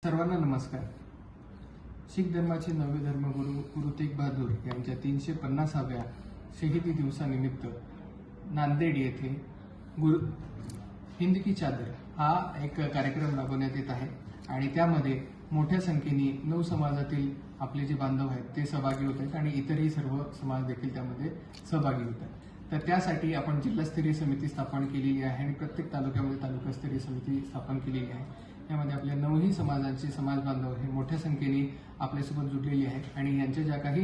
सर्वांना नमस्कार. शीख धर्माचे नववे धर्मगुरू गुरु तेग बहादूर यांच्या 350व्या शहीदी दिवसानिमित्त नांदेड येथे गुरु हिंद की चादर हा एक कार्यक्रम राबवण्यात येत आहे आणि त्यामध्ये मोठ्या संख्येने 9 समाजातील आपले जे बांधव आहेत ते सहभागी होत आहेत आणि इतरही सर्व समाज देखील त्यामध्ये सहभागी होत आहेत. तर त्यासाठी आपण जिल्हास्तरीय समिती स्थापन केलेली आहे आणि प्रत्येक तालुक्यामध्ये तालुकास्तरीय समिती स्थापन केलेली आहे. यामध्ये आपल्या 9ही समाजांचे समाज बांधव हे मोठ्या संख्येने आपल्यासोबत जुडलेले आहेत आणि यांच्या ज्या काही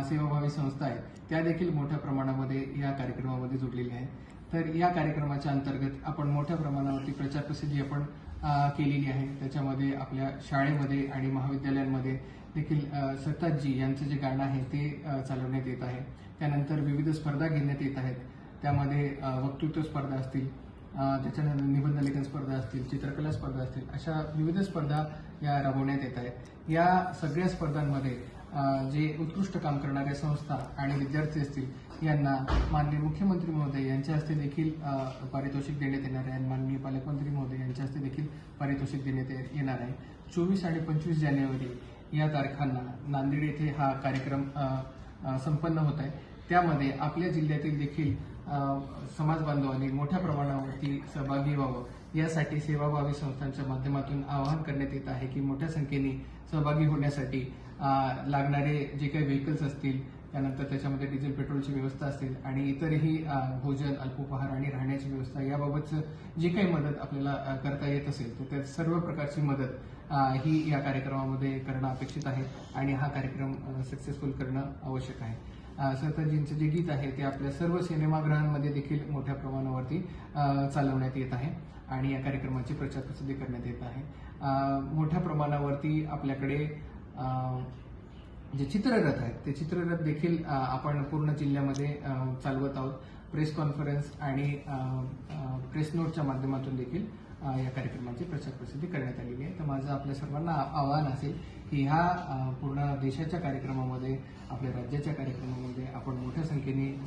सेवाभावी संस्था आहेत त्या देखील मोठ्या प्रमाणामध्ये या कार्यक्रमामध्ये जुडलेल्या आहेत. तर या कार्यक्रमाच्या अंतर्गत आपण मोठ्या प्रमाणावरती प्रचार प्रसिद्धी आपण केलेली आहे. त्याच्यामध्ये आपल्या शाळेमध्ये आणि महाविद्यालयांमध्ये देखील सरताजजी यांचं जे गाणं आहे ते चालवण्यात येत आहे. त्यानंतर विविध स्पर्धा घेण्यात येत आहेत. त्यामध्ये वक्तृत्व स्पर्धा असतील, त्याच्यानंतर निबंध लेखन स्पर्धा असतील, चित्रकला स्पर्धा असतील, अशा विविध स्पर्धा या राबवण्यात येत आहेत. या सगळ्या स्पर्धांमध्ये जे उत्कृष्ट काम करणाऱ्या संस्था आणि विद्यार्थी असतील यांना माननीय मुख्यमंत्री महोदय यांच्या हस्ते देखील पारितोषिक देण्यात येणार आहे आणि माननीय पालकमंत्री महोदय यांच्या हस्ते देखील पारितोषिक देण्यात येणार आहे. 24 आणि 25 जानेवारी या तारखांना नांदेड येथे हा कार्यक्रम संपन्न होत आहे. त्यामध्ये आपल्या जिल्ह्यातील देखील समाज बांधवांनी मोठ्या प्रमाणावरती सहभागी व्हावं यासाठी सेवाभावी संस्थांच्या माध्यमातून आवाहन करण्यात येत आहे की मोठ्या संख्येने सहभागी होण्यासाठी लागणारे जे काही व्हेकल्स असतील, त्यानंतर त्याच्यामध्ये डिझेल पेट्रोलची व्यवस्था असेल आणि इतरही भोजन, अल्पोपहार आणि राहण्याची व्यवस्था याबाबतचं जे काही मदत आपल्याला करता येत असेल तर त्या सर्व प्रकारची मदत ही या कार्यक्रमामध्ये करणं अपेक्षित आहे आणि हा कार्यक्रम सक्सेसफुल करणं आवश्यक आहे. सरताजजींचं जे गीत आहे ते आपल्या सर्व सिनेमागृहांमध्ये देखील मोठ्या प्रमाणावरती चालवण्यात येत आहे आणि या कार्यक्रमाची प्रचार प्रसिद्धी करण्यात येत आहे. मोठ्या प्रमाणावरती आपल्याकडे जे चित्ररथ आहेत ते चित्ररथ देखील आपण पूर्ण जिल्ह्यामध्ये चालवत आहोत. प्रेस कॉन्फरन्स आणि प्रेस नोटच्या माध्यमातून देखील या कार्यक्रमाची प्रचार प्रसिद्धी करण्यात आलेली आहे. तर माझं आपल्या सर्वांना आवाहन असेल की ह्या पूर्ण देशाच्या कार्यक्रमामध्ये, आपल्या राज्याच्या कार्यक्रमामध्ये आपण मोठ्या संख्येने